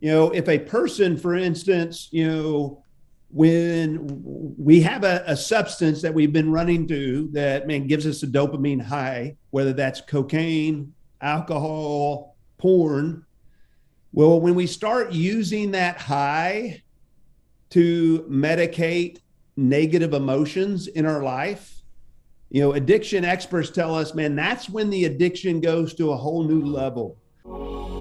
if a person, for instance, when we have a substance that we've been running through that, man, gives us a dopamine high, whether that's cocaine, alcohol, porn. Well, when we start using that high to medicate negative emotions in our life, addiction experts tell us, man, that's when the addiction goes to a whole new level.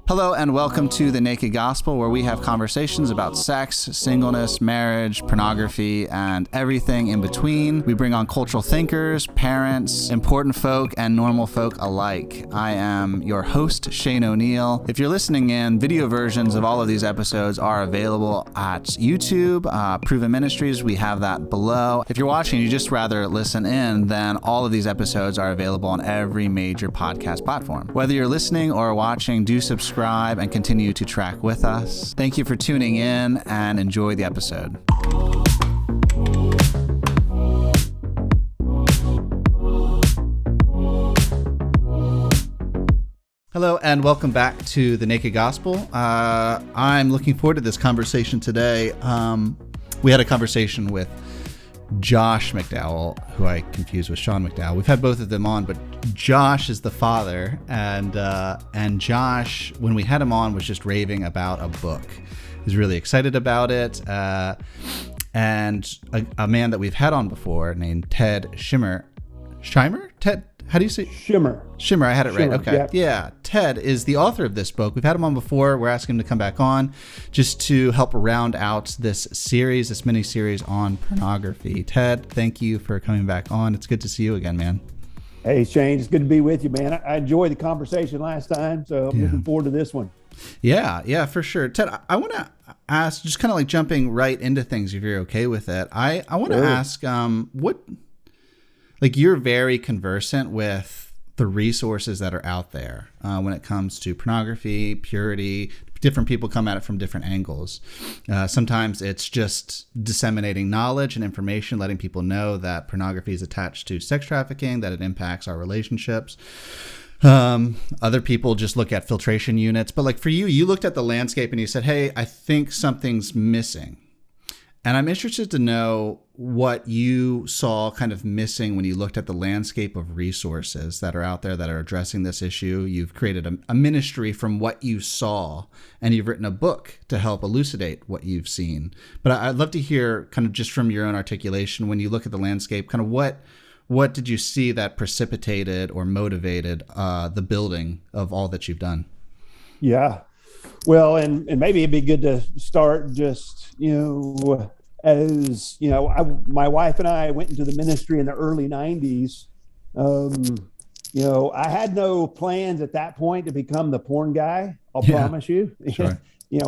Hello and welcome to The Naked Gospel, where we have conversations about sex, singleness, marriage, pornography, and everything in between. We bring on cultural thinkers, parents, important folk, and normal folk alike. I am your host, Shane O'Neill. If you're listening in, video versions of all of these episodes are available at YouTube, Proven Ministries. We have that below. If you're watching, you just rather listen in, then all of these episodes are available on every major podcast platform. Whether you're listening or watching, do subscribe and continue to track with us. Thank you for tuning in and enjoy the episode. Hello and welcome back to The Naked Gospel. I'm looking forward to this conversation today. We had a conversation with Josh McDowell, who I confused with Sean McDowell. We've had both of them on, but Josh is the father, and Josh, when we had him on, was just raving about a book. He's really excited about it, and a man that we've had on before named Ted Shimer. Ted? How do you say? Shimer, I had it right. Okay. Yeah. Ted is the author of this book. We've had him on before. We're asking him to come back on just to help round out this series, this mini series on pornography. Ted, thank you for coming back on. It's good to see you again, man. Hey, Shane, it's good to be with you, man. I enjoyed the conversation last time, so I'm looking forward to this one. Yeah, for sure. Ted, I want to ask, just kind of like jumping right into things, if you're okay with it. I want to ask, you're very conversant with the resources that are out there when it comes to pornography, purity. Different people come at it from different angles. Sometimes it's just disseminating knowledge and information, letting people know that pornography is attached to sex trafficking, that it impacts our relationships. Other people just look at filtration units. But like for you, you looked at the landscape and you said, hey, I think something's missing. And I'm interested to know what you saw kind of missing when you looked at the landscape of resources that are out there that are addressing this issue. You've created a ministry from what you saw, and you've written a book to help elucidate what you've seen. But I'd love to hear kind of just from your own articulation, when you look at the landscape, kind of what did you see that precipitated or motivated the building of all that you've done? Yeah. Well, and maybe it'd be good to start just, as my wife and I went into the ministry in the early 90s. I had no plans at that point to become the porn guy. I'll promise you. Sure.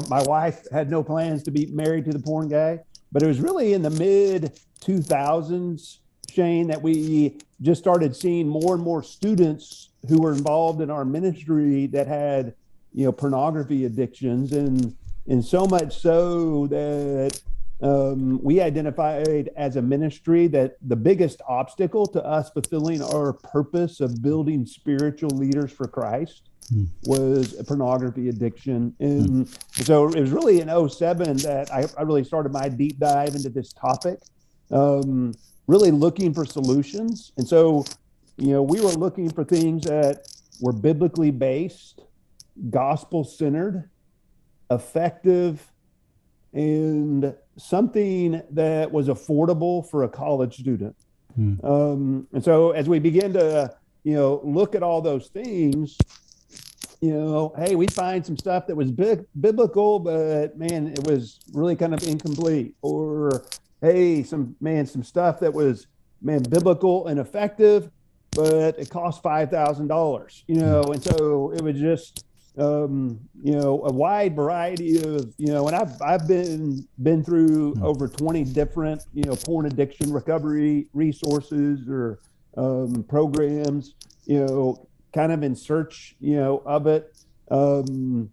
My wife had no plans to be married to the porn guy, but it was really in the mid 2000s, Shane, that we just started seeing more and more students who were involved in our ministry that had pornography addictions, and so much so that we identified as a ministry that the biggest obstacle to us fulfilling our purpose of building spiritual leaders for Christ was a pornography addiction. And so it was really in 2007 that I really started my deep dive into this topic, really looking for solutions. And so, we were looking for things that were biblically based, gospel-centered, effective, and something that was affordable for a college student. And so as we begin to, look at all those things, hey, we find some stuff that was biblical, but man, it was really kind of incomplete. Or, hey, some stuff that was, biblical and effective, but it cost $5,000, and so it was just, a wide variety of, and I've been through over 20 different, porn addiction recovery resources or programs, kind of in search, of it. The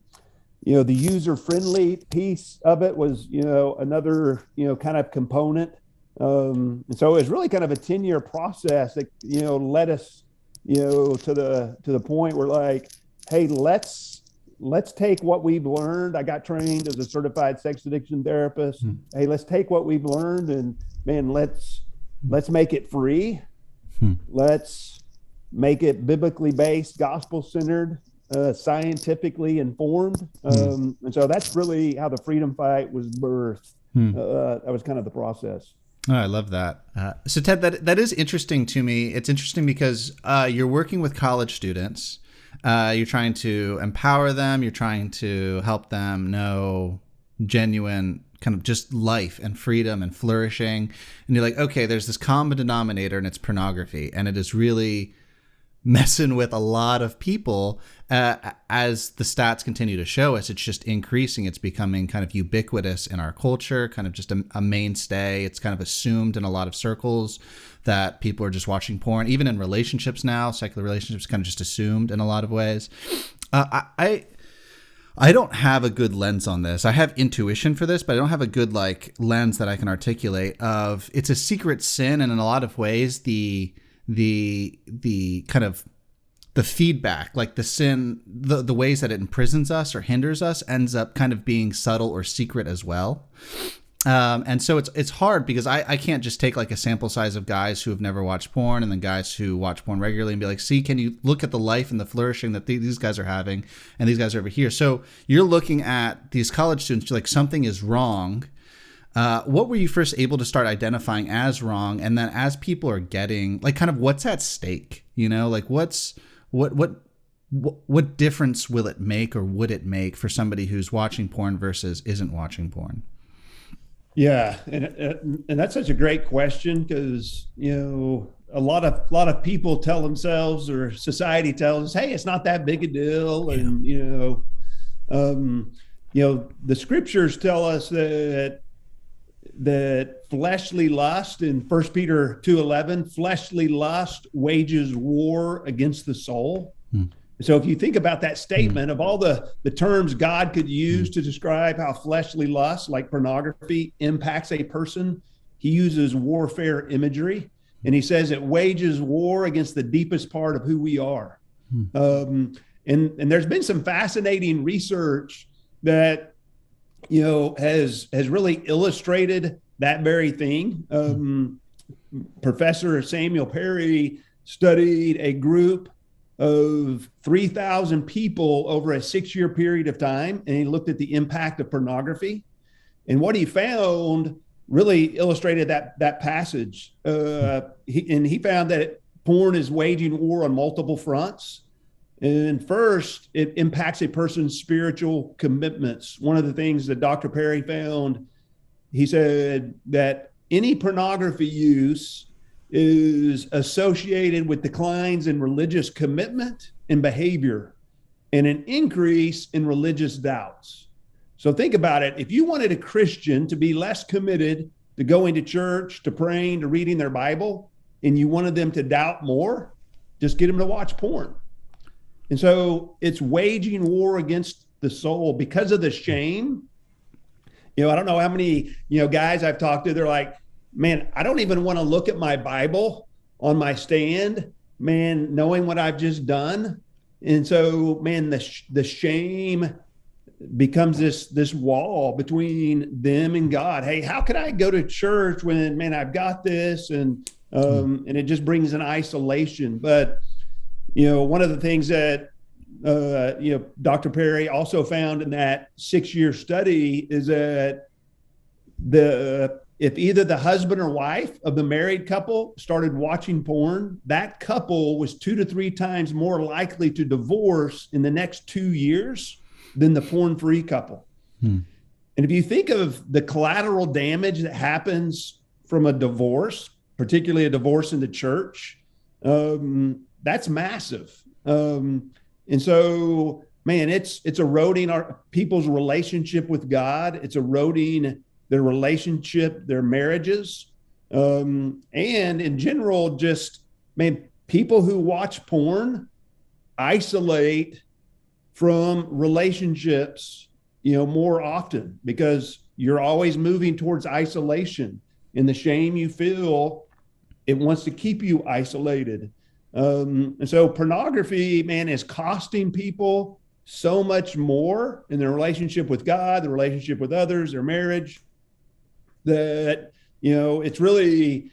user-friendly piece of it was, another, kind of component. And so it was really kind of a 10-year process that, led us, to the point where like, hey, let's let's take what we've learned. I got trained as a certified sex addiction therapist. Hey, let's take what we've learned and man, let's make it free. Let's make it biblically based, gospel centered, scientifically informed. And so that's really how the freedom fight was birthed. That was kind of the process. Oh, I love that. So Ted, that is interesting to me. It's interesting because you're working with college students. You're trying to empower them. You're trying to help them know genuine kind of just life and freedom and flourishing. And you're like, okay, there's this common denominator and it's pornography. And it is really messing with a lot of people. As the stats continue to show us, it's just increasing. It's becoming kind of ubiquitous in our culture, kind of just a mainstay. It's kind of assumed in a lot of circles that people are just watching porn. Even in relationships now, secular relationships kind of just assumed in a lot of ways. I don't have a good lens on this. I have intuition for this, but I don't have a good lens that I can articulate of it's a secret sin. And in a lot of ways, the kind of the feedback, like the sin, the ways that it imprisons us or hinders us ends up kind of being subtle or secret as well. And so it's hard because I can't just take like a sample size of guys who have never watched porn and then guys who watch porn regularly and be like, see, can you look at the life and the flourishing that these guys are having and these guys are over here. So you're looking at these college students, you're like, something is wrong. What were you first able to start identifying as wrong? And then as people are getting like kind of what's at stake, like what difference will it make or would it make for somebody who's watching porn versus isn't watching porn? Yeah, and that's such a great question because a lot of people tell themselves or society tells us, hey, it's not that big a deal, and the scriptures tell us that fleshly lust in 1 Peter 2:11, fleshly lust wages war against the soul. So if you think about that statement of all the terms God could use to describe how fleshly lust, like pornography, impacts a person, he uses warfare imagery. And he says it wages war against the deepest part of who we are. And there's been some fascinating research that, has really illustrated that very thing. Professor Samuel Perry studied a group of 3,000 people over a 6-year period of time, and he looked at the impact of pornography. And what he found really illustrated that passage. He found that porn is waging war on multiple fronts. And first, it impacts a person's spiritual commitments. One of the things that Dr. Perry found, he said that any pornography use is associated with declines in religious commitment and behavior and an increase in religious doubts. So think about it. If you wanted a Christian to be less committed to going to church, to praying, to reading their Bible, and you wanted them to doubt more, just get them to watch porn. And so it's waging war against the soul because of the shame. I don't know how many, guys I've talked to, they're like, man, I don't even want to look at my Bible on my stand, man, knowing what I've just done. And so, man, the shame becomes this wall between them and God. Hey, how can I go to church when, man, I've got this? And it just brings an isolation. But, one of the things that, Dr. Perry also found in that 6-year study is that if either the husband or wife of the married couple started watching porn, that couple was 2 to 3 times more likely to divorce in the next 2 years than the porn-free couple. And if you think of the collateral damage that happens from a divorce, particularly a divorce in the church, that's massive. And so, man, it's eroding our people's relationship with God. It's eroding their relationship, their marriages, and in general, just, man, people who watch porn isolate from relationships, more often because you're always moving towards isolation, and the shame you feel, it wants to keep you isolated. And so pornography, man, is costing people so much more in their relationship with God, the relationship with others, their marriage, that, it's really,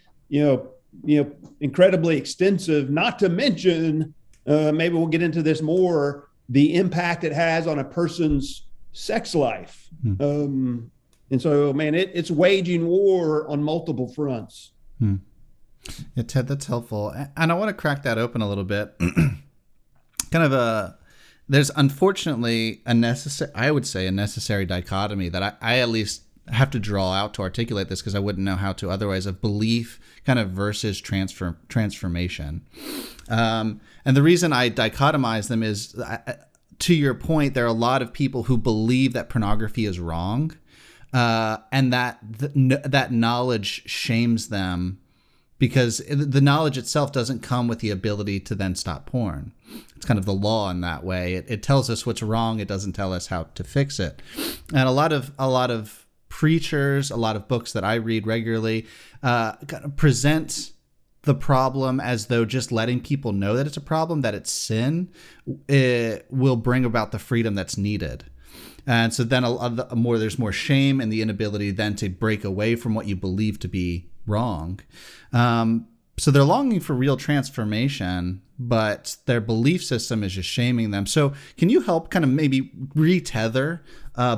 incredibly extensive, not to mention, maybe we'll get into this more, the impact it has on a person's sex life. And so, man, it's waging war on multiple fronts. Yeah, Ted, that's helpful. And I want to crack that open a little bit. There's unfortunately a necessary dichotomy that I at least have to draw out to articulate this, because I wouldn't know how to otherwise, of belief kind of versus transformation. And the reason I dichotomize them is, to your point, there are a lot of people who believe that pornography is wrong, and that knowledge shames them, because the knowledge itself doesn't come with the ability to then stop porn. It's kind of the law in that way. It tells us what's wrong. It doesn't tell us how to fix it. And a lot of preachers, a lot of books that I read regularly, kind of present the problem as though just letting people know that it's a problem, that it's sin, it will bring about the freedom that's needed. And so then there's more shame and the inability then to break away from what you believe to be wrong. So they're longing for real transformation, but their belief system is just shaming them. So can you help kind of maybe retether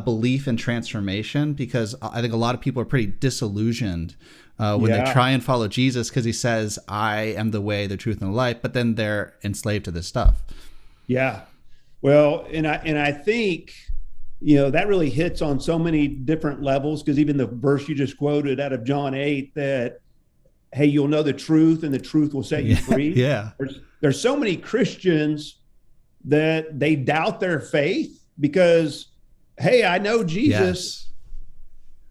belief and transformation? Because I think a lot of people are pretty disillusioned when they try and follow Jesus, because he says, I am the way, the truth, and the life, but then they're enslaved to this stuff. Yeah. Well, and I think, that really hits on so many different levels, because even the verse you just quoted out of John 8, that, hey, you'll know the truth and the truth will set you free. Yeah. There's so many Christians that they doubt their faith because, hey, I know Jesus,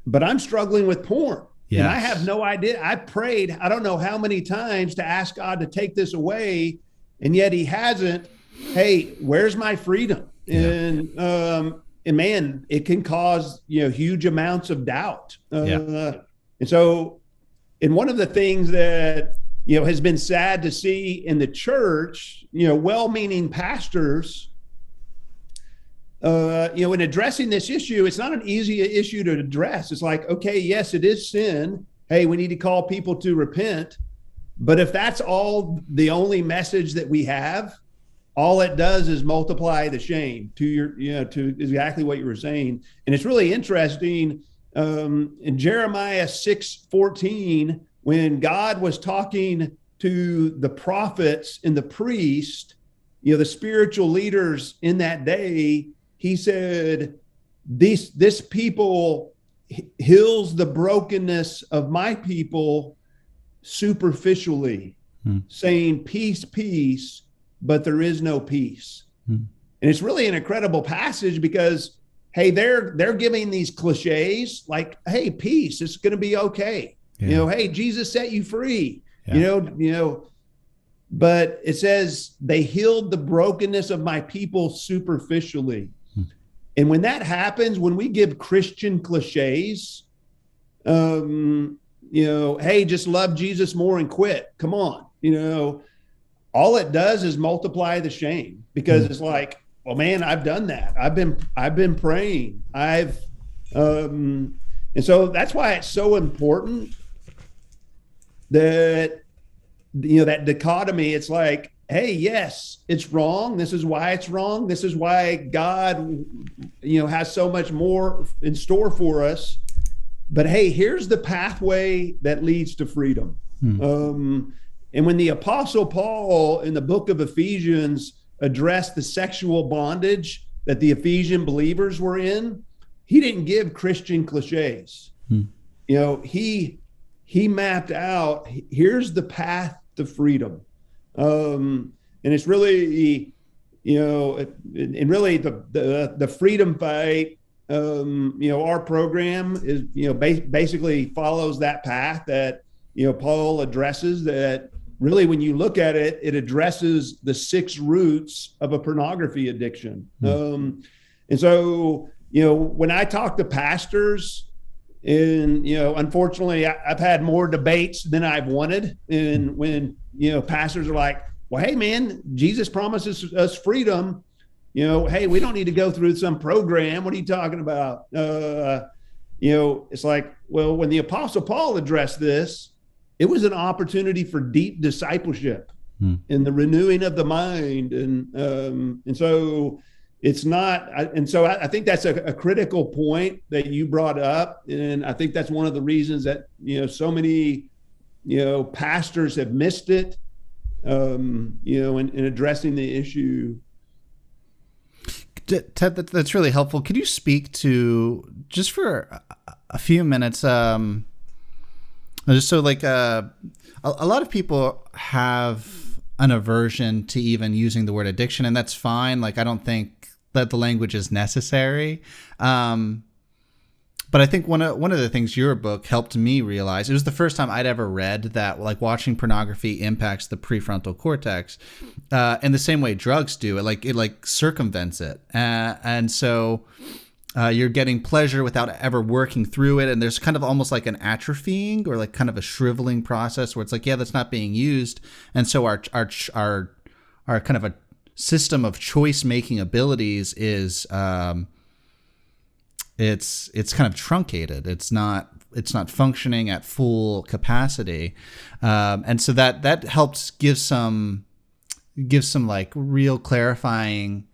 but I'm struggling with porn. And I have no idea. I prayed, I don't know how many times, to ask God to take this away, and yet he hasn't. Hey, where's my freedom? And man, it can cause, huge amounts of doubt. And so, and one of the things that, has been sad to see in the church, well-meaning pastors, in addressing this issue, it's not an easy issue to address. It's like, okay, yes, it is sin. Hey, we need to call people to repent. But if that's the only message that we have, all it does is multiply the shame, to exactly what you were saying. And it's really interesting, in Jeremiah 6:14, when God was talking to the prophets and the priest, the spiritual leaders in that day, he said, this people heals the brokenness of my people superficially, saying peace, peace, but there is no peace. And it's really an incredible passage, because, hey, they're giving these cliches like, hey, peace, it's going to be okay. Hey, Jesus set you free, but it says they healed the brokenness of my people superficially. And when that happens, when we give Christian cliches, hey, just love Jesus more and quit. Come on. All it does is multiply the shame, because it's like, well, man, I've done that. I've been praying. And so that's why it's so important that, that dichotomy. It's like, hey, yes, it's wrong. This is why it's wrong. This is why God, has so much more in store for us. But hey, here's the pathway that leads to freedom. And when the Apostle Paul in the book of Ephesians addressed the sexual bondage that the Ephesian believers were in, he didn't give Christian cliches. He mapped out, here's the path to freedom. And it's really, and really the freedom fight, our program is, basically follows that path that, Paul addresses, that really, when you look at it, it addresses the 6 roots of a pornography addiction. And so, when I talk to pastors, and, unfortunately, I've had more debates than I've wanted. And when, pastors are like, well, hey, man, Jesus promises us freedom, Hey, we don't need to go through some program. What are you talking about? It's like, well, when the Apostle Paul addressed this, it was an opportunity for deep discipleship and the renewing of the mind. And so it's not, and so I think that's a critical point that you brought up. And I think that's one of the reasons that, so many, pastors have missed it, in addressing the issue. Ted, that's really helpful. Could you speak to, just for a few minutes, just so like a lot of people have an aversion to even using the word addiction, and that's fine. Like, I don't think that the language is necessary. But I think one of the things your book helped me realize, it was the first time I'd ever read that, like, watching pornography impacts the prefrontal cortex in the same way drugs do. It circumvents it, and so you're getting pleasure without ever working through it. And there's kind of almost like an atrophying or like kind of a shriveling process where it's like, yeah, that's not being used, and so our kind of a system of choice making abilities is. It's kind of truncated. It's not functioning at full capacity, and so that helps give some like real clarifying.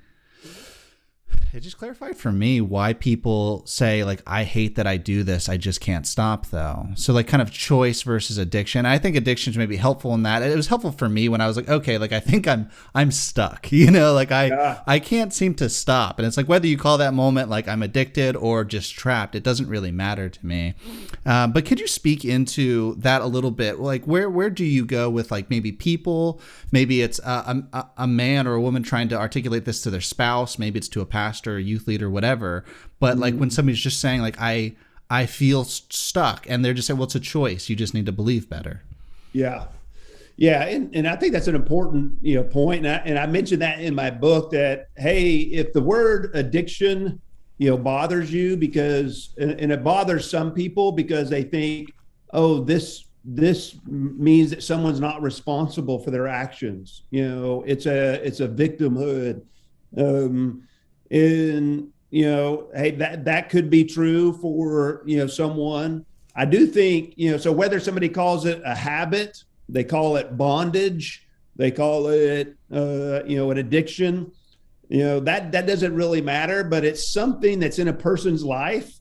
It just clarified for me why people say, like, I hate that I do this, I just can't stop though. So like kind of choice versus addiction. I think addictions may be helpful in that. It was helpful for me when I was like, okay, like I think I'm stuck, like I can't seem to stop. And it's like, whether you call that moment like I'm addicted or just trapped, it doesn't really matter to me. But could you speak into that a little bit? Like where do you go with, like, maybe people, maybe it's a man or a woman trying to articulate this to their spouse, maybe it's to a pastor or a youth leader, whatever. But like when somebody's just saying, like, I feel stuck, and they're just saying, well, it's a choice. You just need to believe better. Yeah. And I think that's an important, point. And I mentioned that in my book that, hey, if the word addiction, bothers you and it bothers some people because they think, oh, this means that someone's not responsible for their actions. It's a victimhood. Hey, that could be true for, someone. I do think, so whether somebody calls it a habit, they call it bondage, they call it, an addiction, that doesn't really matter, but it's something that's in a person's life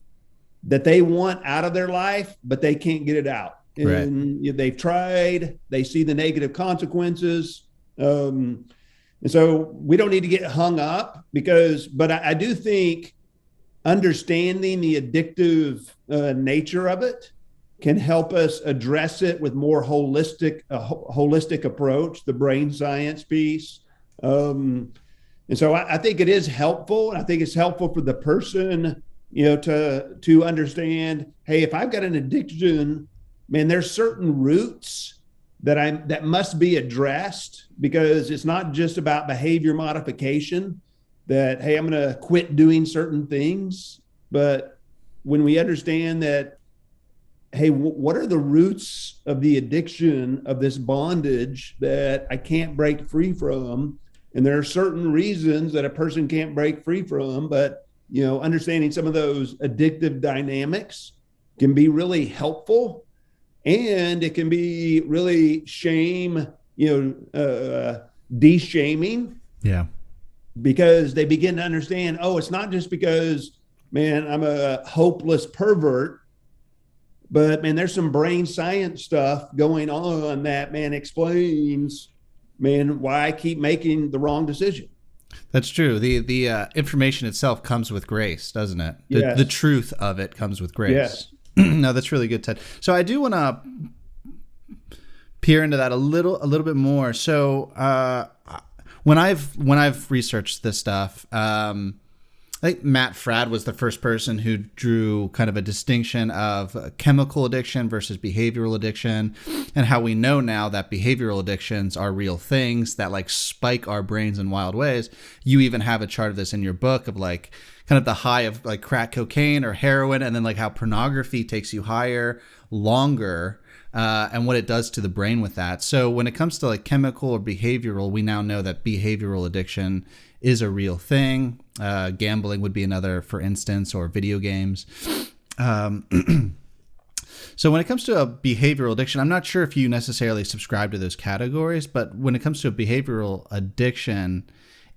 that they want out of their life, but they can't get it out. And right. They've tried, they see the negative consequences. And so we don't need to get hung up but I do think understanding the addictive nature of it can help us address it with more holistic approach, the brain science piece. And so I think it is helpful. And I think it's helpful for the person, to understand, hey, if I've got an addiction, man, there's certain roots that must be addressed, because it's not just about behavior modification that, hey, I'm going to quit doing certain things. But when we understand that, hey, what are the roots of the addiction, of this bondage that I can't break free from? And there are certain reasons that a person can't break free from, but, understanding some of those addictive dynamics can be really helpful. And it can be really de-shaming. Yeah. Because they begin to understand, oh, it's not just because, man, I'm a hopeless pervert, but, man, there's some brain science stuff going on that, man, explains, man, why I keep making the wrong decision. That's true. The information itself comes with grace, doesn't it? Yes. The truth of it comes with grace. Yes. No, that's really good, Ted. So I do want to peer into that a little bit more. So when I've researched this stuff, I think Matt Fradd was the first person who drew kind of a distinction of chemical addiction versus behavioral addiction, and how we know now that behavioral addictions are real things that like spike our brains in wild ways. You even have a chart of this in your book of like kind of the high of like crack cocaine or heroin, and then like how pornography takes you higher, longer. and what it does to the brain with that. So when it comes to like chemical or behavioral, we now know that behavioral addiction is a real thing. Gambling would be another, for instance, or video games. So when it comes to a behavioral addiction, I'm not sure if you necessarily subscribe to those categories, but when it comes to a behavioral addiction,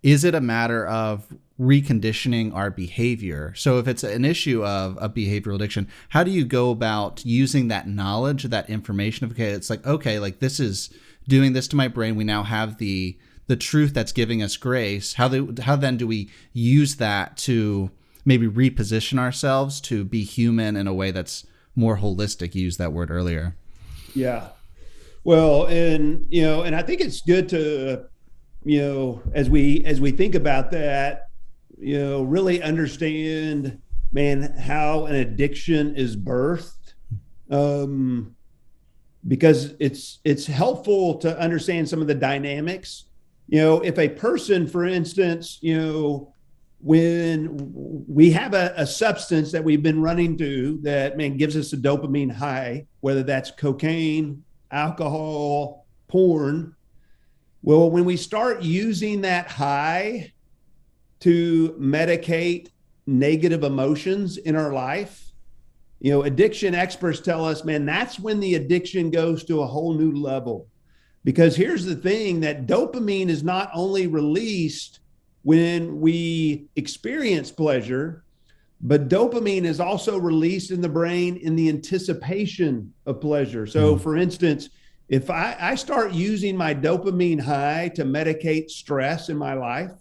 is it a matter of reconditioning our behavior? So if it's an issue of a behavioral addiction, how do you go about using that knowledge, that information of, okay, it's like, okay, like this is doing this to my brain. We now have the truth that's giving us grace. How then do we use that to maybe reposition ourselves to be human in a way that's more holistic? You used that word earlier. Yeah. Well, and I think it's good to, as we think about that, really understand, man, how an addiction is birthed. Because it's helpful to understand some of the dynamics. If a person, for instance, when we have a substance that we've been running through that, man, gives us a dopamine high, whether that's cocaine, alcohol, porn. Well, when we start using that high to medicate negative emotions in our life, addiction experts tell us, man, that's when the addiction goes to a whole new level. Because here's the thing, that dopamine is not only released when we experience pleasure, but dopamine is also released in the brain in the anticipation of pleasure. So for instance, if I start using my dopamine high to medicate stress in my life,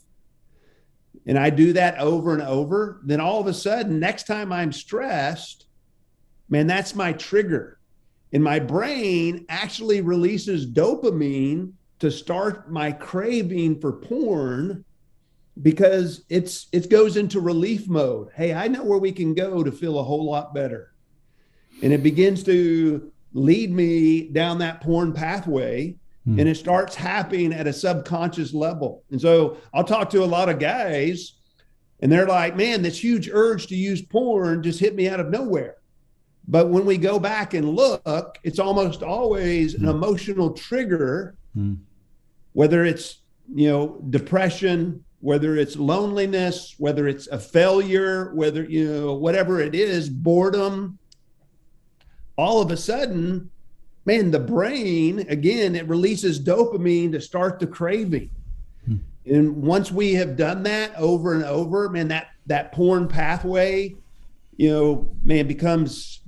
and I do that over and over, then all of a sudden, next time I'm stressed, man, that's my trigger. And my brain actually releases dopamine to start my craving for porn, because it goes into relief mode. Hey, I know where we can go to feel a whole lot better. And it begins to lead me down that porn pathway, and it starts happening at a subconscious level. And so I'll talk to a lot of guys, and they're like, man, this huge urge to use porn just hit me out of nowhere. But when we go back and look, it's almost always an emotional trigger, whether it's, depression, whether it's loneliness, whether it's a failure, whether, whatever it is, boredom. All of a sudden, man, the brain, again, it releases dopamine to start the craving. And once we have done that over and over, man, that porn pathway, man, becomes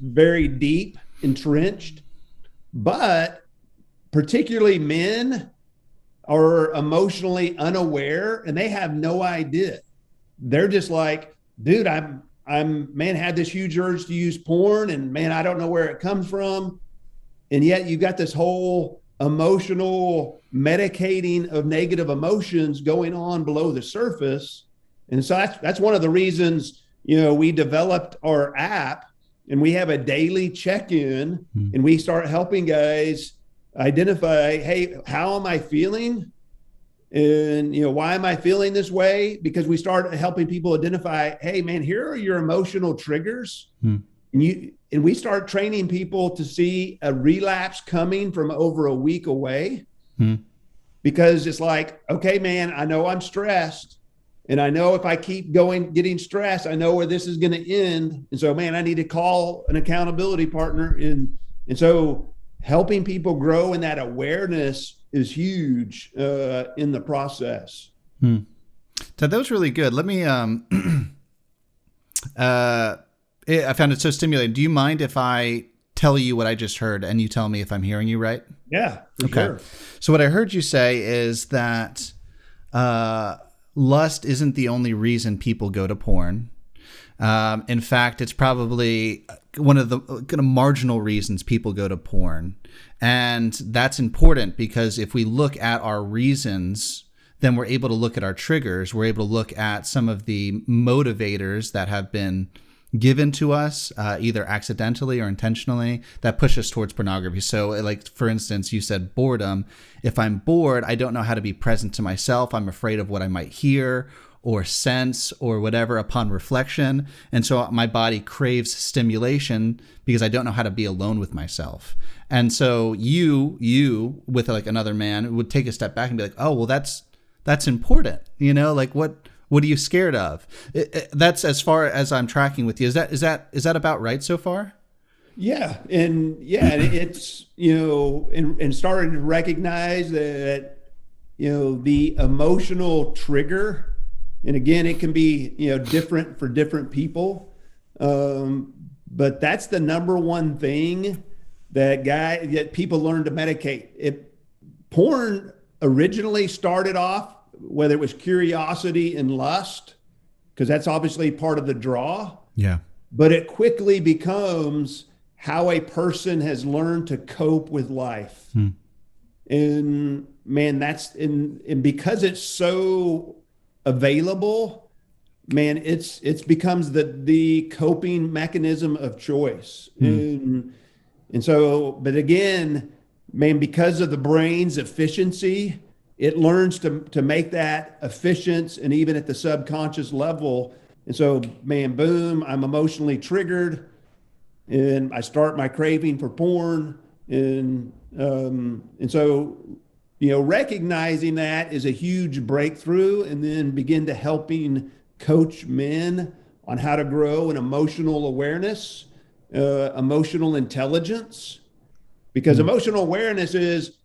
very deep, entrenched. But particularly men are emotionally unaware, and they have no idea. They're just like, dude, I'm man, had this huge urge to use porn, and man, I don't know where it comes from. And yet you got this whole emotional medicating of negative emotions going on below the surface. And so that's one of the reasons, we developed our app, and we have a daily check-in, and we start helping guys identify, hey, how am I feeling? And, why am I feeling this way? Because we start helping people identify, hey, man, here are your emotional triggers. And we start training people to see a relapse coming from over a week away. Because it's like, okay, man, I know I'm stressed. And I know if I keep getting stressed, I know where this is going to end. And so, man, I need to call an accountability partner. And so helping people grow in that awareness is huge in the process. Ted, that was really good. Let me, I found it so stimulating. Do you mind if I tell you what I just heard and you tell me if I'm hearing you right? Yeah, for sure. So what I heard you say is that lust isn't the only reason people go to porn. In fact, it's probably one of the kind of marginal reasons people go to porn. And that's important because if we look at our reasons, then we're able to look at our triggers. We're able to look at some of the motivators that have been given to us, either accidentally or intentionally, that push us towards pornography. So like, for instance, you said boredom. If I'm bored, I don't know how to be present to myself. I'm afraid of what I might hear, or sense or whatever upon reflection. And so my body craves stimulation because I don't know how to be alone with myself. And so you with like another man would take a step back and be like, oh, well, that's important. You know, like what are you scared of? That's as far as I'm tracking with you. Is that about right so far? Yeah. And it's, and starting to recognize that, the emotional trigger, and again, it can be, different for different people. But that's the number one thing that people learn to medicate. Porn originally started off, whether it was curiosity and lust, because that's obviously part of the draw. Yeah. But it quickly becomes how a person has learned to cope with life. And man, and because it's so available, man, it's becomes the coping mechanism of choice. And so, but again, man, because of the brain's efficiency, it learns to make that efficient, and even at the subconscious level. And so, man, boom, I'm emotionally triggered and I start my craving for porn. And so, recognizing that is a huge breakthrough, and then begin to helping coach men on how to grow in emotional awareness, emotional intelligence, because emotional awareness is,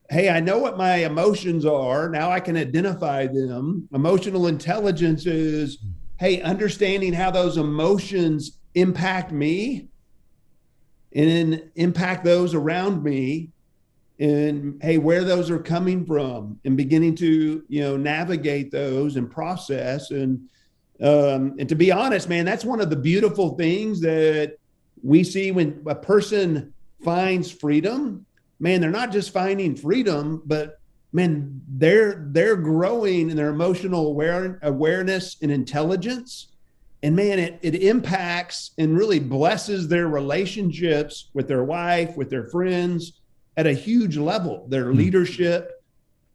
hey, I know what my emotions are. Now I can identify them. Emotional intelligence is, hey, understanding how those emotions impact me and impact those around me, and hey, where those are coming from, and beginning to, navigate those and process. And to be honest, man, that's one of the beautiful things that we see when a person finds freedom. Man, they're not just finding freedom, but man, they're growing in their emotional awareness and intelligence. And man, it impacts and really blesses their relationships with their wife, with their friends at a huge level, their leadership,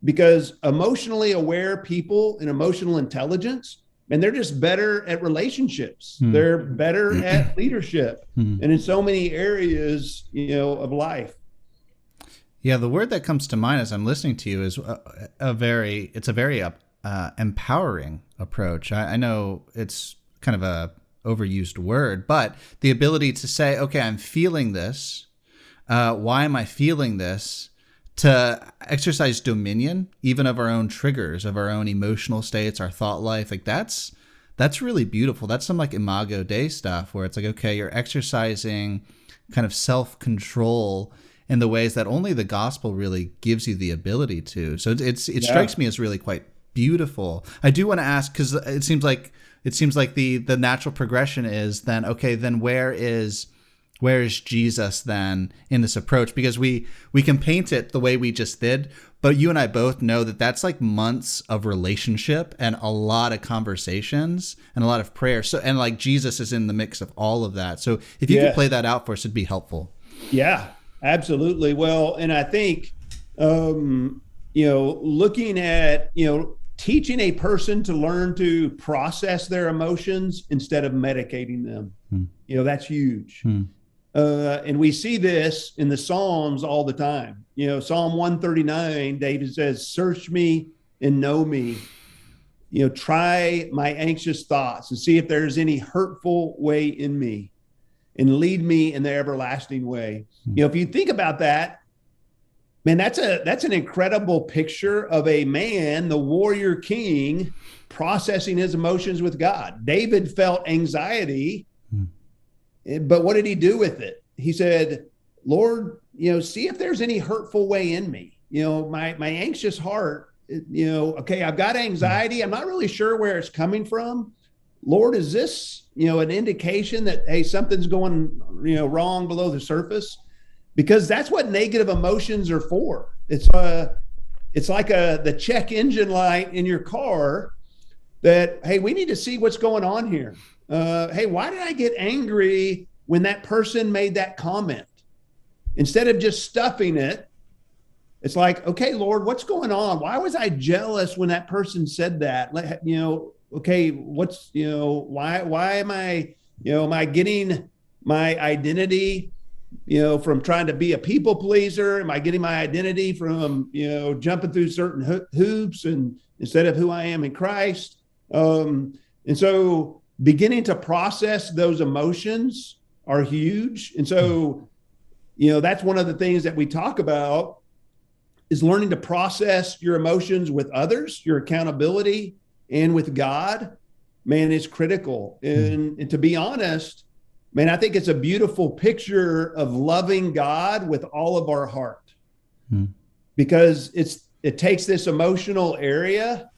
because emotionally aware people and emotional intelligence, and they're just better at relationships. They're better at leadership and in so many areas, of life. Yeah, the word that comes to mind as I'm listening to you is a very empowering approach. I know it's kind of a overused word, but the ability to say, okay, I'm feeling this. Why am I feeling this? To exercise dominion, even of our own triggers, of our own emotional states, our thought life. Like that's really beautiful. That's some like Imago Dei stuff where it's like, okay, you're exercising kind of self-control in the ways that only the gospel really gives you the ability to. So it strikes me as really quite beautiful. I do want to ask, because it seems like the natural progression is then, okay, then where is Jesus then in this approach? Because we can paint it the way we just did, but you and I both know that that's like months of relationship and a lot of conversations and a lot of prayer. So, and like Jesus is in the mix of all of that. So if you could play that out for us, it'd be helpful. Yeah, absolutely. Well, and I think, looking at, teaching a person to learn to process their emotions instead of medicating them, that's huge. And we see this in the Psalms all the time. Psalm 139, David says, search me and know me, try my anxious thoughts and see if there's any hurtful way in me, and lead me in the everlasting way. If you think about that, man, that's an incredible picture of a man, the warrior king, processing his emotions with God. David felt anxiety, but what did he do with it? He said, Lord, see if there's any hurtful way in me. My anxious heart, okay, I've got anxiety. I'm not really sure where it's coming from. Lord, is this, an indication that, hey, something's going, wrong below the surface? Because that's what negative emotions are for. It's like the check engine light in your car that, hey, we need to see what's going on here. Hey, why did I get angry when that person made that comment? Instead of just stuffing it, it's like, okay, Lord, what's going on? Why was I jealous when that person said that? okay, what's, why am I getting my identity, from trying to be a people pleaser? Am I getting my identity from, jumping through certain hoops and instead of who I am in Christ? And so beginning to process those emotions are huge. And so, that's one of the things that we talk about is learning to process your emotions with others, your accountability, and with God. Man, it's critical. And to be honest, man, I think it's a beautiful picture of loving God with all of our heart, because it takes this emotional area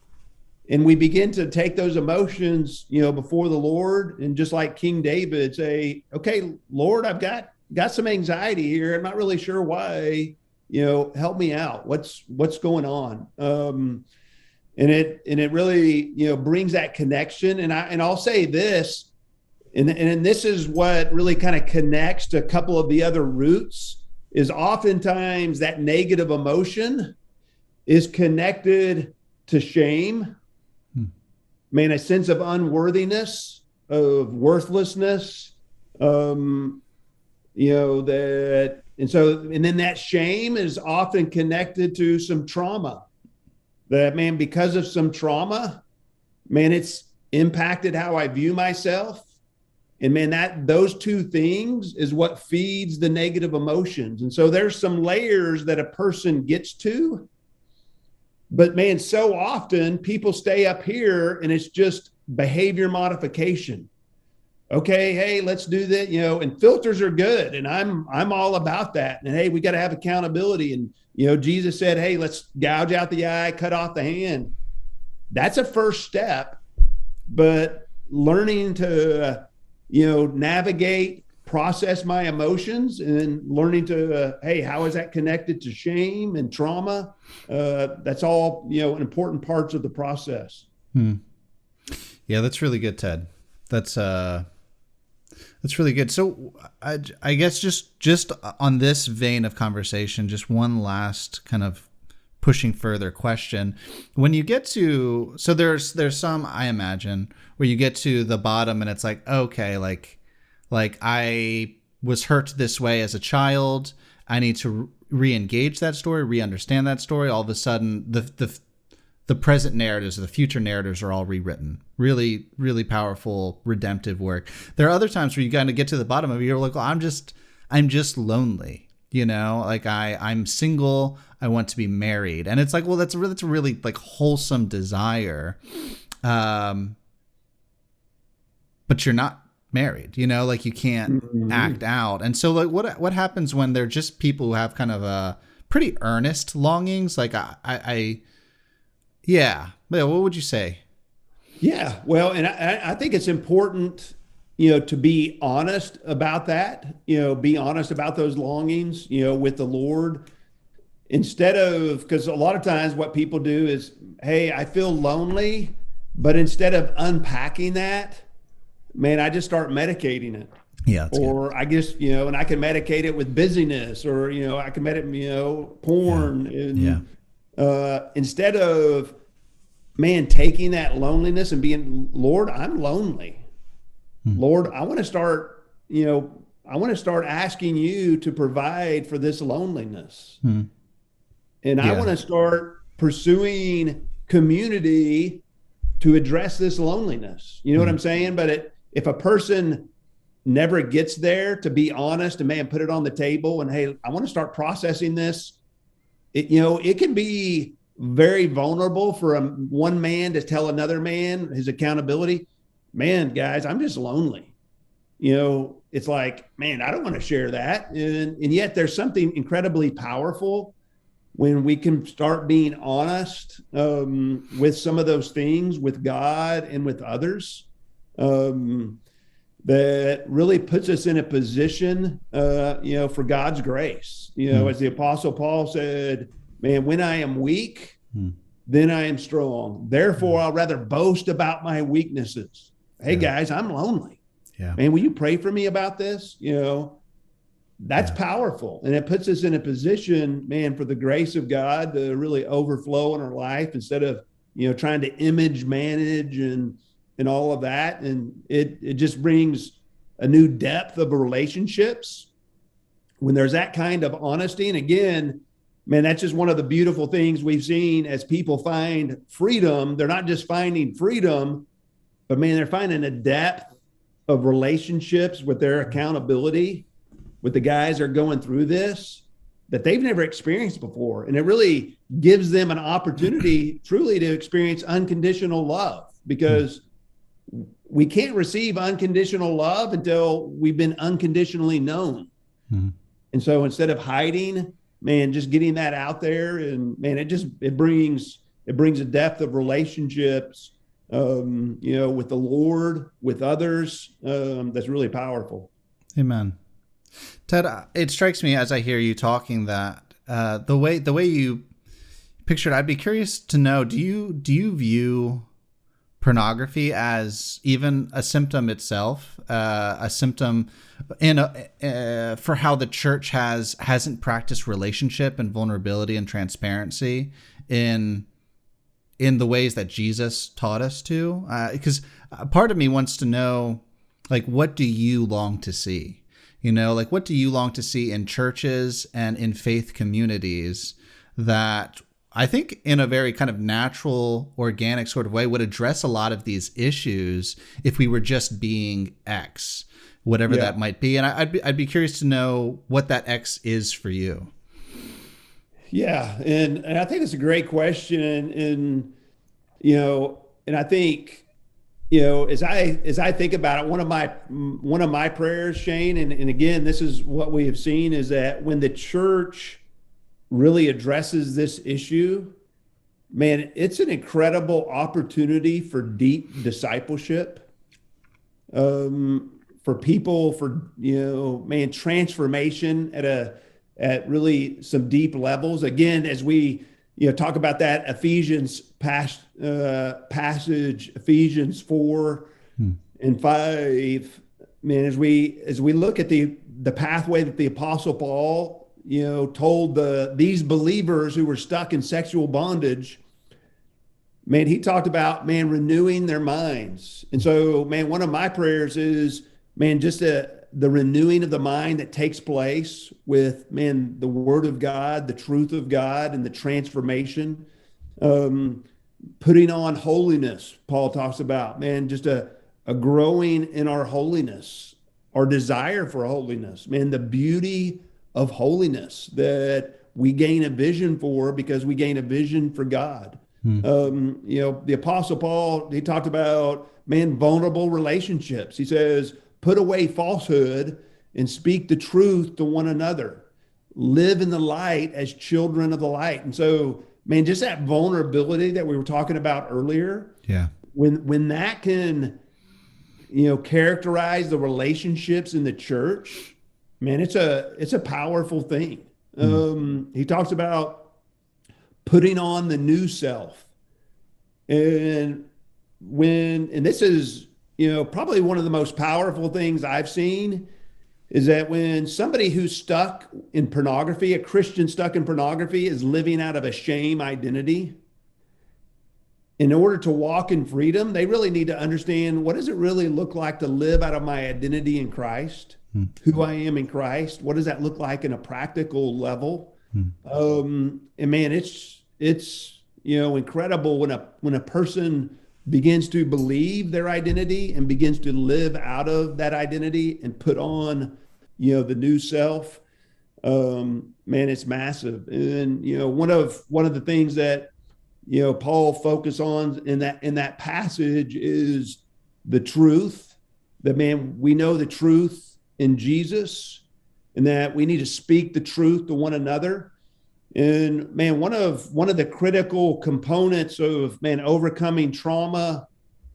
and we begin to take those emotions, before the Lord, and just like King David, say, okay, Lord, I've got some anxiety here. I'm not really sure why, help me out. What's going on? And it really, brings that connection. And I'll say this, and this is what really kind of connects to a couple of the other roots, is oftentimes that negative emotion is connected to shame. Man, a sense of unworthiness, of worthlessness, and then that shame is often connected to some trauma. That, man, because of some trauma, man, it's impacted how I view myself. And man, those two things is what feeds the negative emotions. And so there's some layers that a person gets to. But man, so often people stay up here and it's just behavior modification. Okay, hey, let's do that, and filters are good. And I'm all about that. And hey, we got to have accountability. And, Jesus said, hey, let's gouge out the eye, cut off the hand. That's a first step. But learning to, navigate, process my emotions, and learning to, hey, how is that connected to shame and trauma? That's all, important parts of the process. Yeah, that's really good, Ted. That's really good. So I guess just on this vein of conversation, just one last kind of pushing further question. When you get to, so there's some, I imagine, where you get to the bottom and it's like, okay, like I was hurt this way as a child. I need to re-engage that story, re-understand that story. All of a sudden, the present narratives or the future narratives are all rewritten. Really, really powerful, redemptive work. There are other times where you kind of get to the bottom of it. You're like, well, I'm just lonely. Like I'm single. I want to be married. And it's like, well, that's a really like wholesome desire. But you're not married, like you can't act out. And so like what happens when they're just people who have kind of a pretty earnest longings? Like yeah. What would you say? Yeah, well, and I think it's important, to be honest about that, be honest about those longings, with the Lord, instead of, because a lot of times what people do is, hey, I feel lonely, but instead of unpacking that, man, I just start medicating it. Yeah. Or good. I guess, and I can medicate it with busyness, or, I can medicate, porn. Yeah. And instead of, man, taking that loneliness and being, Lord, I'm lonely. Lord, I want to start asking you to provide for this loneliness. And I want to start pursuing community to address this loneliness. You know what I'm saying? But if a person never gets there to be honest and, man, put it on the table and, hey, I want to start processing this, it can be very vulnerable for one man to tell another man his accountability. Man, guys, I'm just lonely. It's like, man, I don't want to share that. And yet there's something incredibly powerful when we can start being honest with some of those things with God and with others, that really puts us in a position, for God's grace. As the Apostle Paul said, man, when I am weak, then I am strong. Therefore, I'll rather boast about my weaknesses. Hey, guys, I'm lonely. Yeah. Man, will you pray for me about this? That's powerful. And it puts us in a position, man, for the grace of God to really overflow in our life instead of, trying to image manage and, and all of that. And it just brings a new depth of relationships when there's that kind of honesty. And again, man, that's just one of the beautiful things we've seen as people find freedom. They're not just finding freedom, but man, they're finding a depth of relationships with their accountability, with the guys that are going through this that they've never experienced before. And it really gives them an opportunity truly to experience unconditional love, because we can't receive unconditional love until we've been unconditionally known. Mm-hmm. And so instead of hiding, man, just getting that out there, and man, it brings a depth of relationships, with the Lord, with others, that's really powerful. Amen. Ted, it strikes me as I hear you talking that the way you pictured, I'd be curious to know, do you view pornography as even a symptom itself, a symptom for how the church hasn't practiced relationship and vulnerability and transparency in the ways that Jesus taught us to? Because part of me wants to know, like, what do you long to see? Like, what do you long to see in churches and in faith communities that I think in a very kind of natural, organic sort of way would address a lot of these issues if we were just being X, whatever that might be. And I'd be curious to know what that X is for you. Yeah. And I think it's a great question. And I think, as I think about it, one of my prayers, Shane, and again, this is what we have seen, is that when the church really addresses this issue, man, it's an incredible opportunity for deep discipleship, for people, for, transformation at really some deep levels. Again, as we, talk about that Ephesians passage, Ephesians 4 and 5, man, as we look at the pathway that the Apostle Paul, told these believers who were stuck in sexual bondage, man, he talked about, man, renewing their minds. And so, man, one of my prayers is, man, just the renewing of the mind that takes place with, man, the Word of God, the truth of God, and the transformation, putting on holiness. Paul talks about, man, just a growing in our holiness, our desire for holiness, man, the beauty of holiness that we gain a vision for because we gain a vision for God. The Apostle Paul, he talked about, man, vulnerable relationships. He says, put away falsehood and speak the truth to one another. Live in the light as children of the light. And so, man, just that vulnerability that we were talking about earlier. Yeah. When that can, characterize the relationships in the church, man, it's a powerful thing. He talks about putting on the new self. And this is, probably one of the most powerful things I've seen is that when somebody who's stuck in pornography, a Christian stuck in pornography, is living out of a shame identity, in order to walk in freedom, they really need to understand, what does it really look like to live out of my identity in Christ, who I am in Christ? What does that look like in a practical level? And man, it's incredible when a person begins to believe their identity and begins to live out of that identity and put on, the new self. Man, it's massive. And, one of the things that, Paul focused on in that passage is the truth, that, man, we know the truth in Jesus, and that we need to speak the truth to one another. And man, one of the critical components of, man, overcoming trauma,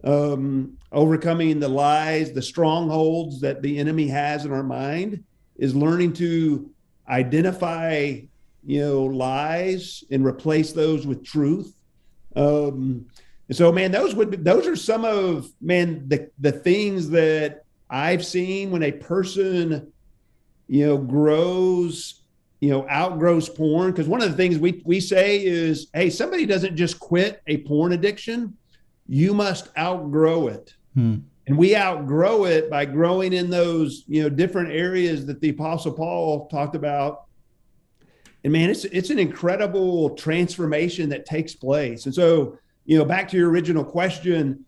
overcoming the lies, the strongholds that the enemy has in our mind, is learning to identify, lies and replace those with truth. And so, man, those are some of, man, the things that I've seen when a person, grows, outgrows porn. Because one of the things we say is, hey, somebody doesn't just quit a porn addiction. you must outgrow it. Hmm. And we outgrow it by growing in those, different areas that the Apostle Paul talked about. And man, it's an incredible transformation that takes place. And so, back to your original question,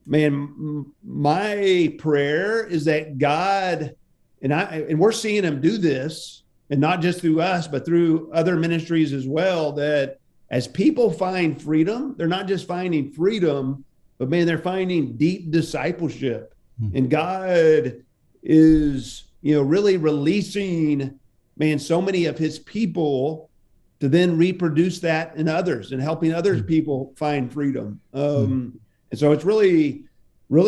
man, my prayer is that God, and we're seeing him do this, and not just through us, but through other ministries as well, that as people find freedom, they're not just finding freedom, but man, they're finding deep discipleship. And God is, really releasing, man, so many of his people to then reproduce that in others and helping other people find freedom. And so it's really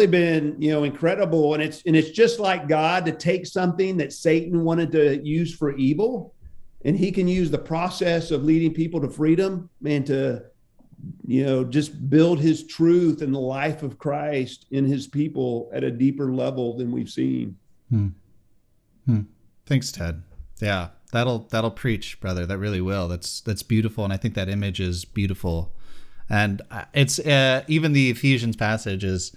been, incredible. And it's just like God to take something that Satan wanted to use for evil, and he can use the process of leading people to freedom, man, to just build his truth and the life of Christ in his people at a deeper level than we've seen. Thanks, Ted. Yeah, that'll preach, brother. That really will. That's beautiful. And I think that image is beautiful. And it's even the Ephesians passage is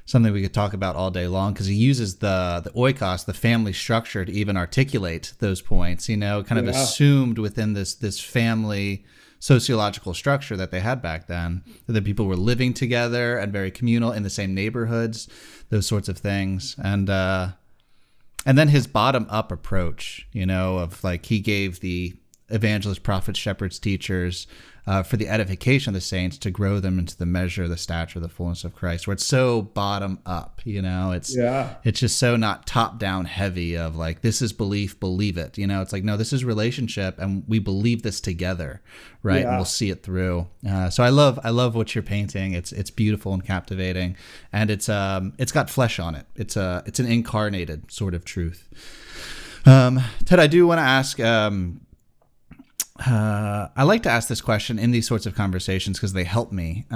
something we could talk about all day long, because he uses the oikos, the family structure, to even articulate those points, kind of assumed within this family sociological structure that they had back then, that people were living together and very communal in the same neighborhoods, those sorts of things. And then his bottom up approach, of like, he gave the evangelists, prophets, shepherds, teachers, for the edification of the saints, to grow them into the measure, the stature, the fullness of Christ, where it's so bottom up, it's just so not top down heavy of like, this is belief, believe it. It's like, no, this is relationship, and we believe this together. Right. Yeah. And we'll see it through. So I love what you're painting. It's beautiful and captivating, and it's got flesh on it. It's an incarnated sort of truth. Ted, I do want to ask, I like to ask this question in these sorts of conversations because they help me.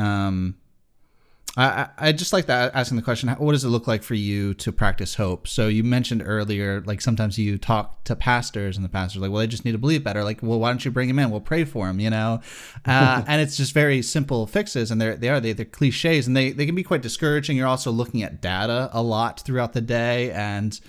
I just like that, asking the question, what does it look like for you to practice hope? So you mentioned earlier, like, sometimes you talk to pastors and the pastor's like, well, they just need to believe better. Like, well, why don't you bring him in? We'll pray for him, and it's just very simple fixes, and they're cliches, and they can be quite discouraging. You're also looking at data a lot throughout the day, and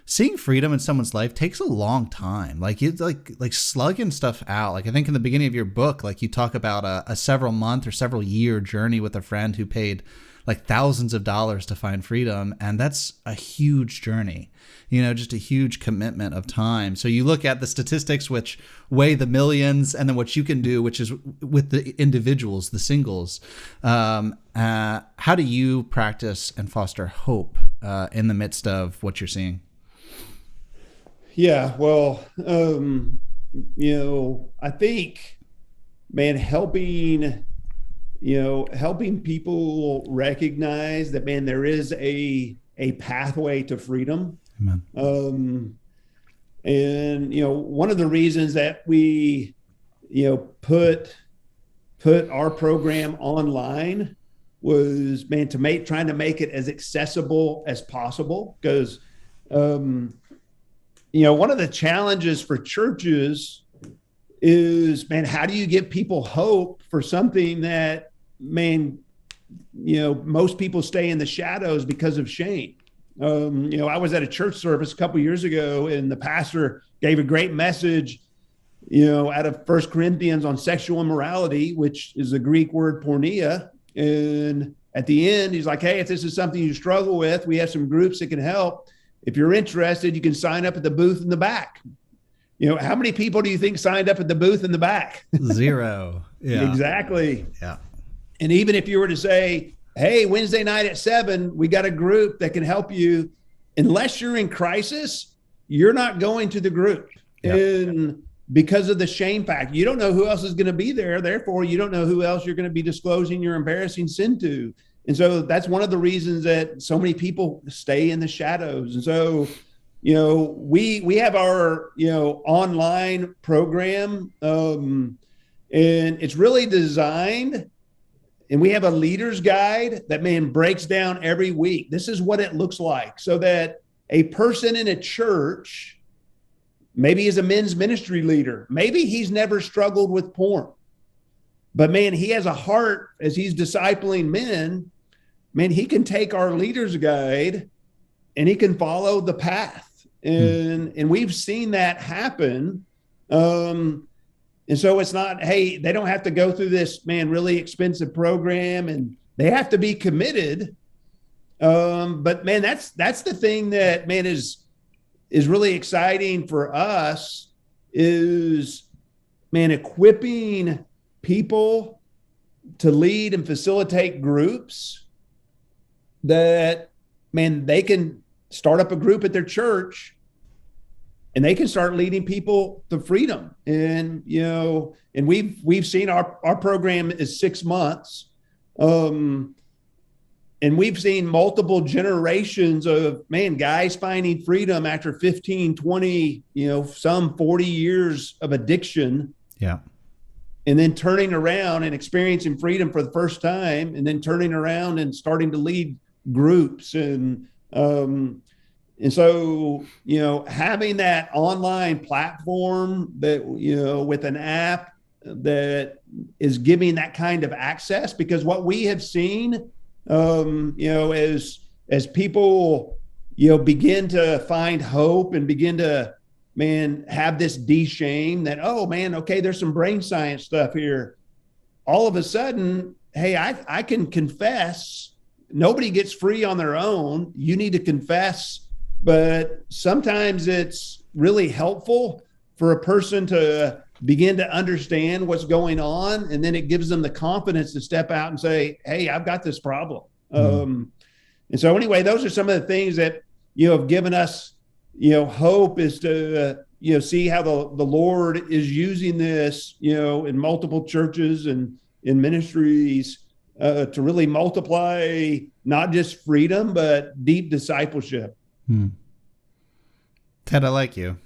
seeing freedom in someone's life takes a long time. Like, you like slugging stuff out. Like, I think in the beginning of your book, like, you talk about a several month or several year journey with a friend who paid like thousands of dollars to find freedom. And that's a huge journey, just a huge commitment of time. So you look at the statistics, which weigh the millions, and then what you can do, which is with the individuals, the singles. How do you practice and foster hope in the midst of what you're seeing? Yeah, well, I think, man, helping people recognize that, man, there is a pathway to freedom. Amen. And, one of the reasons that we, put our program online was, man, trying to make it as accessible as possible, because, one of the challenges for churches is, man, how do you give people hope for something that, man, most people stay in the shadows because of shame. I was at a church service a couple of years ago, and the pastor gave a great message, out of 1 Corinthians on sexual immorality, which is the Greek word porneia. And at the end, he's like, hey, if this is something you struggle with, we have some groups that can help. If you're interested, you can sign up at the booth in the back. How many people do you think signed up at the booth in the back? Zero. Yeah. Exactly. Yeah. And even if you were to say, hey, Wednesday night at 7, we got a group that can help you, unless you're in crisis, you're not going to the group. Yeah. And because of the shame factor, you don't know who else is going to be there. Therefore, you don't know who else you're going to be disclosing your embarrassing sin to. And so that's one of the reasons that so many people stay in the shadows. And so, we have our, online program, and it's really designed, and we have a leader's guide that, man, breaks down every week. This is what it looks like, so that a person in a church, maybe is a men's ministry leader, maybe he's never struggled with porn, But man, he has a heart as he's discipling men. Man, he can take our leader's guide and he can follow the path. And we've seen that happen. And so it's not, hey, they don't have to go through this, man, really expensive program, and they have to be committed. But man, that's the thing that, man, is really exciting for us is, man, equipping people to lead and facilitate groups that, man, they can start up a group at their church and they can start leading people to freedom. And, and we've seen our program is 6 months. And we've seen multiple generations of, man, guys finding freedom after 15, 20, some 40 years of addiction. Yeah. And then turning around and experiencing freedom for the first time, and then turning around and starting to lead groups. And so, having that online platform that, with an app that is giving that kind of access, because what we have seen, as people, begin to find hope and begin to, man, have this de-shame that, oh man, okay, there's some brain science stuff here. All of a sudden, hey, I can confess. Nobody gets free on their own. You need to confess. But sometimes it's really helpful for a person to begin to understand what's going on. And then it gives them the confidence to step out and say, hey, I've got this problem. And so anyway, those are some of the things that, have given us, hope, is to, see how the Lord is using this, in multiple churches and in ministries to really multiply not just freedom, but deep discipleship. Ted, I like you.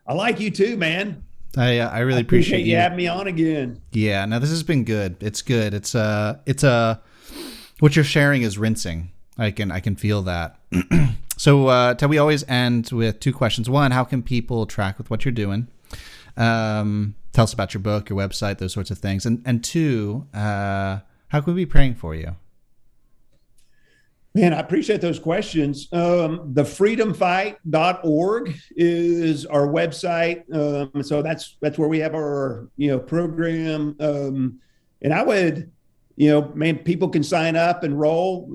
I like you too, man. I really appreciate you having me on again. Yeah, no, this has been good. It's good. It's what you're sharing is rinsing. I can feel that. So, Ted, we always end with 2 questions. 1, how can people track with what you're doing? Tell us about your book, your website, those sorts of things. And 2, how can we be praying for you? Man, I appreciate those questions. Thefreedomfight.org is our website. So that's where we have our, program. And I would, man, people can sign up, enroll,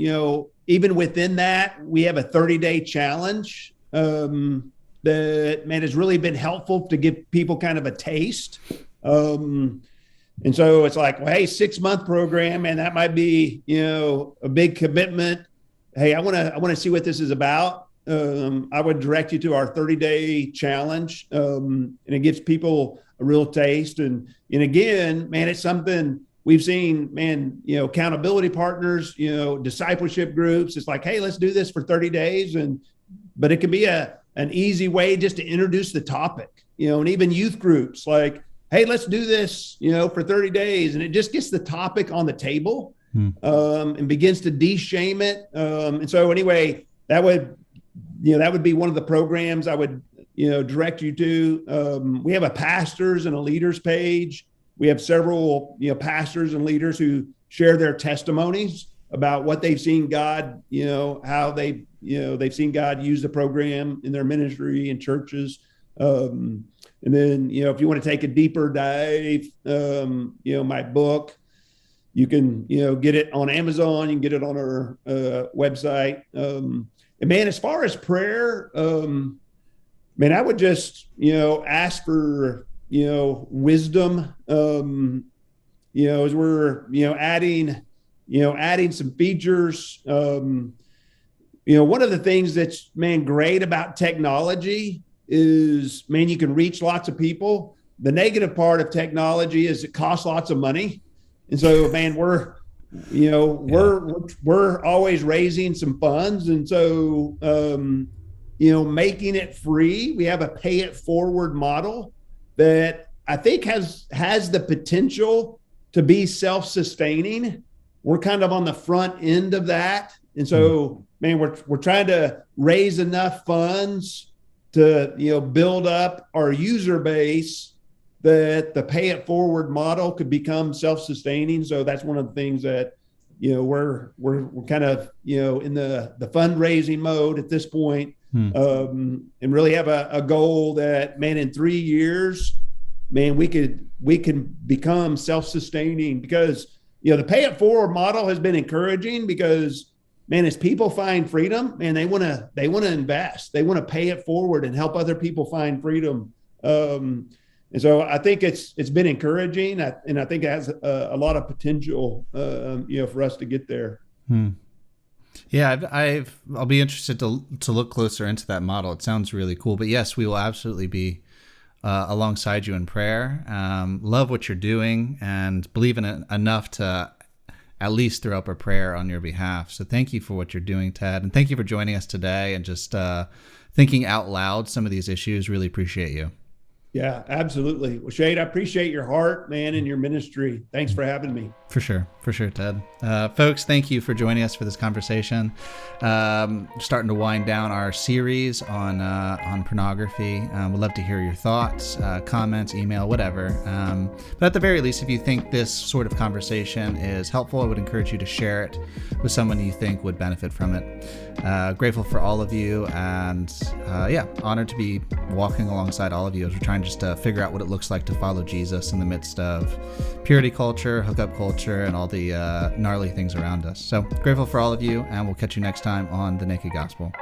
even within that, we have a 30-day challenge that, man, has really been helpful to give people kind of a taste. And so it's like, well, hey, 6-month program, and that might be, a big commitment. Hey, I want to see what this is about. I would direct you to our 30-day challenge. And it gives people a real taste. And again, man, it's something we've seen, man, accountability partners, discipleship groups. It's like, hey, let's do this for 30 days. But it can be an easy way just to introduce the topic, and even youth groups like, hey, let's do this, for 30 days. And it just gets the topic on the table. And begins to de-shame it. And so anyway, that would be one of the programs I would, direct you to. We have a pastors and a leaders page. We have several, pastors and leaders who share their testimonies about what they've seen God, how they've seen God use the program in their ministry and churches. And then, if you want to take a deeper dive, my book, you can, get it on Amazon. You can get it on our website. And man, as far as prayer, man, I would just, ask for, wisdom, as we're, adding some features. One of the things that's, man, great about technology is, man, you can reach lots of people. The negative part of technology is it costs lots of money. And so, man, we're always raising some funds. And so, making it free, we have a pay it forward model that I think has the potential to be self-sustaining. We're kind of on the front end of that. And so, man, we're trying to raise enough funds to, build up our user base that the pay it forward model could become self-sustaining. So that's one of the things that, we're kind of, in the fundraising mode at this point, and really have a goal that, man, in 3 years, man, we can become self-sustaining, because, the pay it forward model has been encouraging because, man, as people find freedom, man, they want to invest, they want to pay it forward and help other people find freedom. And so I think it's been encouraging, and I think it has a lot of potential, for us to get there. Yeah, I'll be interested to look closer into that model. It sounds really cool. But yes, we will absolutely be alongside you in prayer. Love what you're doing and believe in it enough to at least throw up a prayer on your behalf. So thank you for what you're doing, Ted, and thank you for joining us today and just thinking out loud some of these issues. Really appreciate you. Yeah, absolutely. Well, Shade, I appreciate your heart, man, and your ministry. Thanks for having me. For sure, Ted. Folks, thank you for joining us for this conversation. Starting to wind down our series on pornography. We'd love to hear your thoughts, comments, email, whatever. But at the very least, if you think this sort of conversation is helpful, I would encourage you to share it with someone you think would benefit from it. Grateful for all of you, and honored to be walking alongside all of you as we're trying just to figure out what it looks like to follow Jesus in the midst of purity culture, hookup culture, and all the gnarly things around us. So grateful for all of you, and we'll catch you next time on The Naked Gospel.